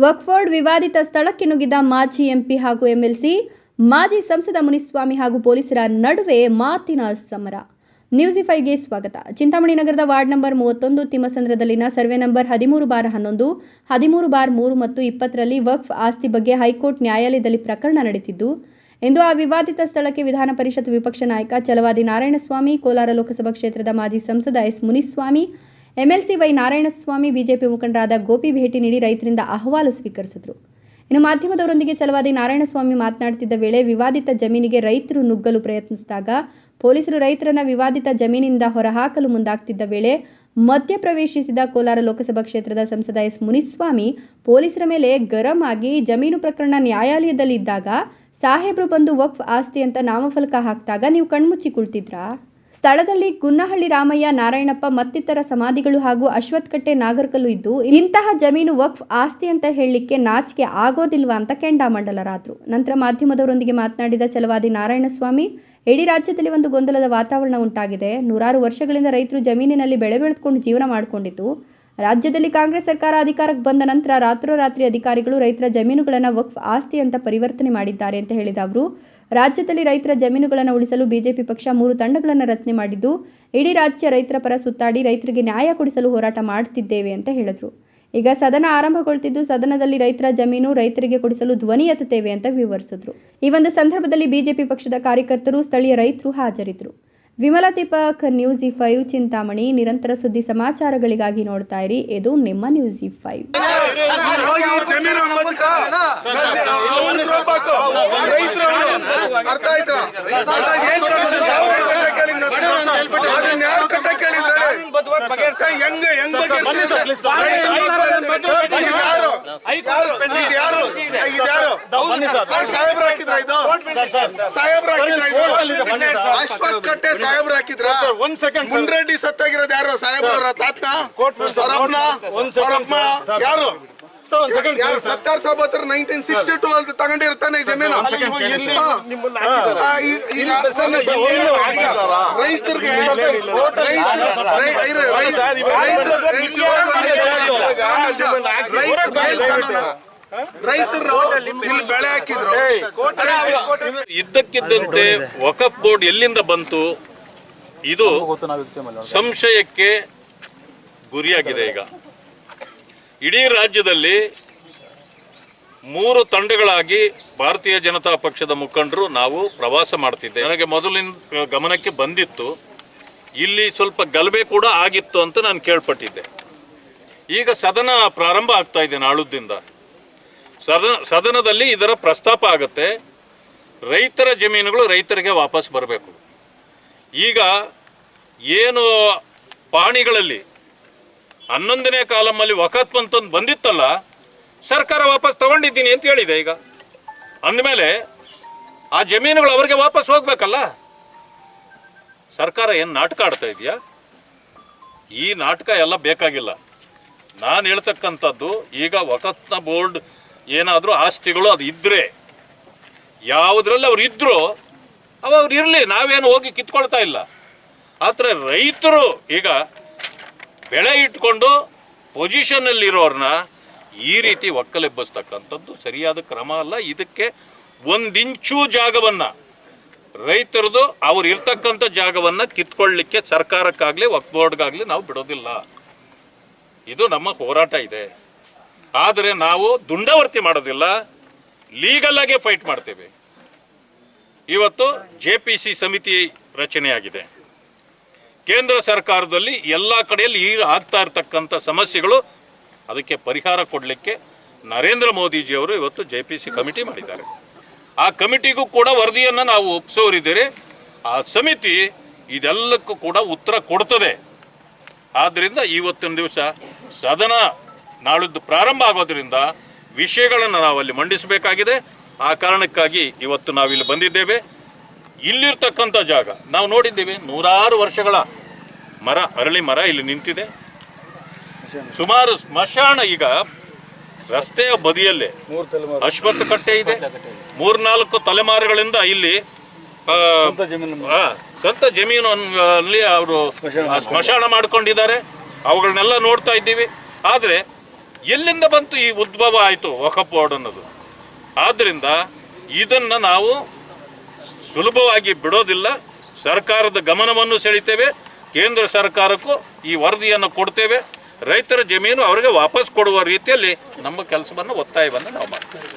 ವಕ್ಫ್ board ವಿವಾದಿತ ಸ್ಥಳಕ್ಕೆ ನುಗ್ಗಿದ ಮಾಜಿ ಎಂಪಿ ಹಾಗೂ ಎಂಎಲ್ಸಿ, ಮಾಜಿ ಸಂಸದ ಮುನಿಸ್ವಾಮಿ ಹಾಗೂ ಪೊಲೀಸರ ನಡುವೆ ಮಾತಿನ ಸಮರ. ನ್ಯೂಸ್5ಗೆ ಸ್ವಾಗತ. ಚಿಂತಾಮಣಿ ನಗರದ ವಾರ್ಡ್ ನಂಬರ್ 31 ತಿಮ್ಮಸಂದ್ರದಲ್ಲಿನ ಸರ್ವೆ ನಂಬರ್ 13/11, 13/3 ಮತ್ತು 20ರಲ್ಲಿ ವಕ್ಫ್ ಆಸ್ತಿ ಬಗ್ಗೆ ಹೈಕೋರ್ಟ್ ನ್ಯಾಯಾಲಯದಲ್ಲಿ ಪ್ರಕರಣ ನಡೆದಿದ್ದು, ಇಂದು ಆ ವಿವಾದಿತ ಸ್ಥಳಕ್ಕೆ ವಿಧಾನ ಪರಿಷತ್ ವಿಪಕ್ಷ ನಾಯಕ ಛಲವಾದಿ ನಾರಾಯಣಸ್ವಾಮಿ, ಕೋಲಾರ ಲೋಕಸಭಾ ಕ್ಷೇತ್ರದ ಮಾಜಿ ಸಂಸದ S Muniswamy, MLC Y Narayanaswamy, BJP ಮುಖಂಡರಾದ ಗೋಪಿ ಭೇಟಿ ನೀಡಿ ರೈತರಿಂದ ಅಹವಾಲು ಸ್ವೀಕರಿಸಿದರು. ಇನ್ನು ಮಾಧ್ಯಮದವರೊಂದಿಗೆ ಛಲವಾದಿ ನಾರಾಯಣಸ್ವಾಮಿ ಮಾತನಾಡುತ್ತಿದ್ದ ವೇಳೆ ವಿವಾದಿತ ಜಮೀನಿಗೆ ರೈತರು ನುಗ್ಗಲು ಪ್ರಯತ್ನಿಸಿದಾಗ ಪೊಲೀಸರು ರೈತರನ್ನ ವಿವಾದಿತ ಜಮೀನಿನಿಂದ ಹೊರಹಾಕಲು ಮುಂದಾಗ್ತಿದ್ದ ವೇಳೆ ಮಧ್ಯಪ್ರವೇಶಿಸಿದ ಕೋಲಾರ ಲೋಕಸಭಾ ಕ್ಷೇತ್ರದ ಸಂಸದ ಎಸ್ ಮುನಿಸ್ವಾಮಿ ಪೊಲೀಸರ ಮೇಲೆ ಗರಂ ಆಗಿ ಜಮೀನು ಪ್ರಕರಣ ನ್ಯಾಯಾಲಯದಲ್ಲಿ ಇದ್ದಾಗ ಸಾಹೇಬ್ರು ಬಂದು ವಕ್ಫ್ ಆಸ್ತಿ ಅಂತ ನಾಮಫಲಕ ಹಾಕಿದಾಗ ನೀವು ಕಣ್ಮುಚ್ಚಿ ಕುಳಿತಿದ್ರಾ? ಸ್ಥಳದಲ್ಲಿ ಗುನ್ನಹಳ್ಳಿ ರಾಮಯ್ಯ, ನಾರಾಯಣಪ್ಪ ಮತ್ತಿತರ ಸಮಾಧಿಗಳು ಹಾಗೂ ಅಶ್ವತ್ಥಕಟ್ಟೆ, ನಾಗರಕಲ್ಲು ಇದ್ದು ಇಂತಹ ಜಮೀನು ವಕ್ಫ್ ಆಸ್ತಿ ಅಂತ ಹೇಳಲಿಕ್ಕೆ ನಾಚಿಕೆ ಆಗೋದಿಲ್ವಾ ಅಂತ ಕೆಂಡಾಮಂಡಲರಾದ್ರು. ನಂತರ ಮಾಧ್ಯಮದವರೊಂದಿಗೆ ಮಾತನಾಡಿದ ಛಲವಾದಿ ನಾರಾಯಣಸ್ವಾಮಿ, ಇಡೀ ರಾಜ್ಯದಲ್ಲಿ ಒಂದು ಗೊಂದಲದ ವಾತಾವರಣ ಉಂಟಾಗಿದೆ. ನೂರಾರು ವರ್ಷಗಳಿಂದ ರೈತರು ಜಮೀನಿನಲ್ಲಿ ಬೆಳೆ ಬೆಳೆದುಕೊಂಡು ಜೀವನ ಮಾಡಿಕೊಂಡಿದ್ದು, ರಾಜ್ಯದಲ್ಲಿ ಕಾಂಗ್ರೆಸ್ ಸರ್ಕಾರ ಅಧಿಕಾರಕ್ಕೆ ಬಂದ ನಂತರ ರಾತ್ರೋರಾತ್ರಿ ಅಧಿಕಾರಿಗಳು ರೈತರ ಜಮೀನುಗಳನ್ನು ವಕ್ಫ್ ಆಸ್ತಿ ಅಂತ ಪರಿವರ್ತನೆ ಮಾಡಿದ್ದಾರೆ ಅಂತ ಹೇಳಿದ ಅವರು, ರಾಜ್ಯದಲ್ಲಿ ರೈತರ ಜಮೀನುಗಳನ್ನು ಉಳಿಸಲು ಬಿಜೆಪಿ ಪಕ್ಷ 3 ತಂಡಗಳನ್ನು ರಚನೆ ಮಾಡಿದ್ದು, ಇಡೀ ರಾಜ್ಯ ರೈತರ ಪರ ಸುತ್ತಾಡಿ ರೈತರಿಗೆ ನ್ಯಾಯ ಕೊಡಿಸಲು ಹೋರಾಟ ಮಾಡುತ್ತಿದ್ದೇವೆ ಅಂತ ಹೇಳಿದ್ರು. ಈಗ ಸದನ ಆರಂಭಗೊಳ್ತಿದ್ದು, ಸದನದಲ್ಲಿ ರೈತರ ಜಮೀನು ರೈತರಿಗೆ ಕೊಡಿಸಲು ಧ್ವನಿ ಎತ್ತುತ್ತೇವೆ ಅಂತ ವಿವರಿಸಿದ್ರು. ಈ ಒಂದು ಸಂದರ್ಭದಲ್ಲಿ ಬಿಜೆಪಿ ಪಕ್ಷದ ಕಾರ್ಯಕರ್ತರು, ಸ್ಥಳೀಯ ರೈತರು ಹಾಜರಿದ್ದರು. ವಿಮಲಾ ದೀಪಕ್, ನ್ಯೂಸ್5 ಚಿಂತಾಮಣಿ. ನಿರಂತರ ಸುದ್ದಿ ಸಮಾಚಾರಗಳಿಗಾಗಿ ನೋಡ್ತಾ ಇರಿ, ಇದು ನಿಮ್ಮ ನ್ಯೂಸ್5. ಅಶ್ವತ್ಥಕಟ್ಟೆ ಸಾಹೇಬ್ರು ಹಾಕಿದ್ರ ಮುನ್ರೆಡ್ಡಿ ಸತ್ತಾಗಿರೋದು ಯಾರು? ಸಾಹೇಬ್ರ ತಾತ ಯಾರು? 1962 ಅಂತ ತಗೊಂಡಿರ್ತಾನೆ ಜಮೀನು. ರೈತರಿಗೆ ರೈತರು ಇಲ್ಲಿ ಬೆಳೆ ಹಾಕಿದ್ರು. ಇದ್ದಕ್ಕಿದ್ದಂತೆ ವಕಫ್ ಬೋರ್ಡ್ ಎಲ್ಲಿಂದ ಬಂತು? ಇದು ಸಂಶಯಕ್ಕೆ ಗುರಿಯಾಗಿದೆ. ಈಗ ಇಡೀ ರಾಜ್ಯದಲ್ಲಿ 3 ತಂಡಗಳಾಗಿ ಭಾರತೀಯ ಜನತಾ ಪಕ್ಷದ ಮುಖಂಡರು ನಾವು ಪ್ರವಾಸ ಮಾಡ್ತಿದ್ದೆ. ನನಗೆ ಮೊದಲಿನ ಗಮನಕ್ಕೆ ಬಂದಿತ್ತು, ಇಲ್ಲಿ ಸ್ವಲ್ಪ ಗಲಭೆ ಕೂಡ ಆಗಿತ್ತು ಅಂತ ನಾನು ಕೇಳ್ಪಟ್ಟಿದ್ದೆ. ಈಗ ಸದನ ಪ್ರಾರಂಭ ಆಗ್ತಾ ಇದೆ ನಾಳುದ್ದಿಂದ. ಸದನದಲ್ಲಿ ಇದರ ಪ್ರಸ್ತಾಪ ಆಗುತ್ತೆ. ರೈತರ ಜಮೀನುಗಳು ರೈತರಿಗೆ ವಾಪಸ್ ಬರಬೇಕು. ಈಗ ಏನು ಪಾಣಿಗಳಲ್ಲಿ 11ನೇ ಕಾಲಮಲ್ಲಿ ವಕಫ್ ಅಂತಂದು ಬಂದಿತ್ತಲ್ಲ, ಸರ್ಕಾರ ವಾಪಸ್ ತಗೊಂಡಿದ್ದೀನಿ ಅಂತ ಹೇಳಿದೆ. ಈಗ ಅಂದಮೇಲೆ ಆ ಜಮೀನುಗಳು ಅವರಿಗೆ ವಾಪಸ್ ಹೋಗ್ಬೇಕಲ್ಲ. ಸರ್ಕಾರ ಏನು ನಾಟಕ ಆಡ್ತಾ ಇದೆಯಾ? ಈ ನಾಟಕ ಎಲ್ಲ ಬೇಕಾಗಿಲ್ಲ. ನಾನು ಹೇಳ್ತಕ್ಕಂಥದ್ದು, ಈಗ ವಕಫ್ನ ಬೋರ್ಡ್ ಏನಾದರೂ ಆಸ್ತಿಗಳು ಅದು ಇದ್ದರೆ, ಯಾವುದ್ರಲ್ಲಿ ಅವ್ರು ಇದ್ದರೂ ಅವ್ರು ಇರಲಿ, ನಾವೇನು ಹೋಗಿ ಕಿತ್ಕೊಳ್ತಾ ಇಲ್ಲ. ಆದರೆ ರೈತರು ಈಗ ಬೆಳೆ ಇಟ್ಕೊಂಡು ಪೊಸಿಷನ್ನಲ್ಲಿರೋರನ್ನ ಈ ರೀತಿ ಒಕ್ಕಲೆಬ್ಬಿಸ್ತಕ್ಕಂಥದ್ದು ಸರಿಯಾದ ಕ್ರಮ ಅಲ್ಲ. ಇದಕ್ಕೆ 1 ಇಂಚು ಜಾಗವನ್ನು ರೈತರದು ಅವ್ರು ಇರ್ತಕ್ಕಂಥ ಜಾಗವನ್ನು ಕಿತ್ಕೊಳ್ಳಿಕ್ಕೆ ಸರ್ಕಾರಕ್ಕಾಗಲಿ ವಕ್ಫ್ ಬೋರ್ಡ್ಗಾಗಲಿ ನಾವು ಬಿಡೋದಿಲ್ಲ. ಇದು ನಮ್ಮ ಹೋರಾಟ ಇದೆ. ಆದರೆ ನಾವು ದುಂಡವರ್ತಿ ಮಾಡೋದಿಲ್ಲ, ಲೀಗಲ್ ಆಗೇ ಫೈಟ್ ಮಾಡ್ತೇವೆ. ಇವತ್ತು JPC ಸಮಿತಿ ರಚನೆಯಾಗಿದೆ. ಕೇಂದ್ರ ಸರ್ಕಾರದಲ್ಲಿ ಎಲ್ಲ ಕಡೆಯಲ್ಲಿ ಈಗ ಆಗ್ತಾ ಇರತಕ್ಕಂಥ ಸಮಸ್ಯೆಗಳು ಅದಕ್ಕೆ ಪರಿಹಾರ ಕೊಡಲಿಕ್ಕೆ ನರೇಂದ್ರ ಮೋದಿಜಿಯವರು ಇವತ್ತು JPC ಕಮಿಟಿ ಮಾಡಿದ್ದಾರೆ. ಆ ಕಮಿಟಿಗೂ ಕೂಡ ವರದಿಯನ್ನು ನಾವು ಒಪ್ಪಿಸೋರಿದ್ದೇವೆ. ಆ ಸಮಿತಿ ಇದೆಲ್ಲಕ್ಕೂ ಕೂಡ ಉತ್ತರ ಕೊಡ್ತದೆ. ಆದ್ದರಿಂದ ಇವತ್ತಿನ ದಿವಸ ಸದನ ನಾಳಿದ್ದು ಪ್ರಾರಂಭ ಆಗೋದ್ರಿಂದ ವಿಷಯಗಳನ್ನು ನಾವಲ್ಲಿ ಮಂಡಿಸಬೇಕಾಗಿದೆ. ಆ ಕಾರಣಕ್ಕಾಗಿ ಇವತ್ತು ನಾವಿಲ್ಲಿ ಬಂದಿದ್ದೇವೆ. ಇಲ್ಲಿರ್ತಕ್ಕಂಥ ಜಾಗ ನಾವು ನೋಡಿದ್ದೇವೆ. 100 ವರ್ಷಗಳ ಮರ, ಅರಳಿ ಮರ ಇಲ್ಲಿ ನಿಂತಿದೆ. ಸುಮಾರು ಸ್ಮಶಾನ ಈಗ ರಸ್ತೆಯ ಬದಿಯಲ್ಲೇ ಅಶ್ವತ್ಥಕಟ್ಟೆ ಇದೆ. 3-4 ತಲೆಮಾರುಗಳಿಂದ ಇಲ್ಲಿ ಸ್ವಂತ ಜಮೀನು ಅವರು ಸ್ಮಶಾನ ಮಾಡ್ಕೊಂಡಿದ್ದಾರೆ. ಅವುಗಳನ್ನೆಲ್ಲ ನೋಡ್ತಾ ಇದ್ದೀವಿ. ಆದರೆ ಎಲ್ಲಿಂದ ಬಂತು ಈ ಉದ್ಭವ ಆಯಿತು ವಕಫ್ ಬೋರ್ಡ್ ಅನ್ನೋದು? ಆದ್ದರಿಂದ ಇದನ್ನು ನಾವು ಸುಲಭವಾಗಿ ಬಿಡೋದಿಲ್ಲ. ಸರ್ಕಾರದ ಗಮನವನ್ನು ಸೆಳೀತೇವೆ, ಕೇಂದ್ರ ಸರ್ಕಾರಕ್ಕೂ ಈ ವರದಿಯನ್ನು ಕೊಡ್ತೇವೆ. ರೈತರ ಜಮೀನು ಅವರಿಗೆ ವಾಪಸ್ ಕೊಡುವ ರೀತಿಯಲ್ಲಿ ನಮ್ಮ ಕೆಲಸವನ್ನು ಒತ್ತಾಯವನ್ನು ನಾವು ಮಾಡ್ತೇವೆ.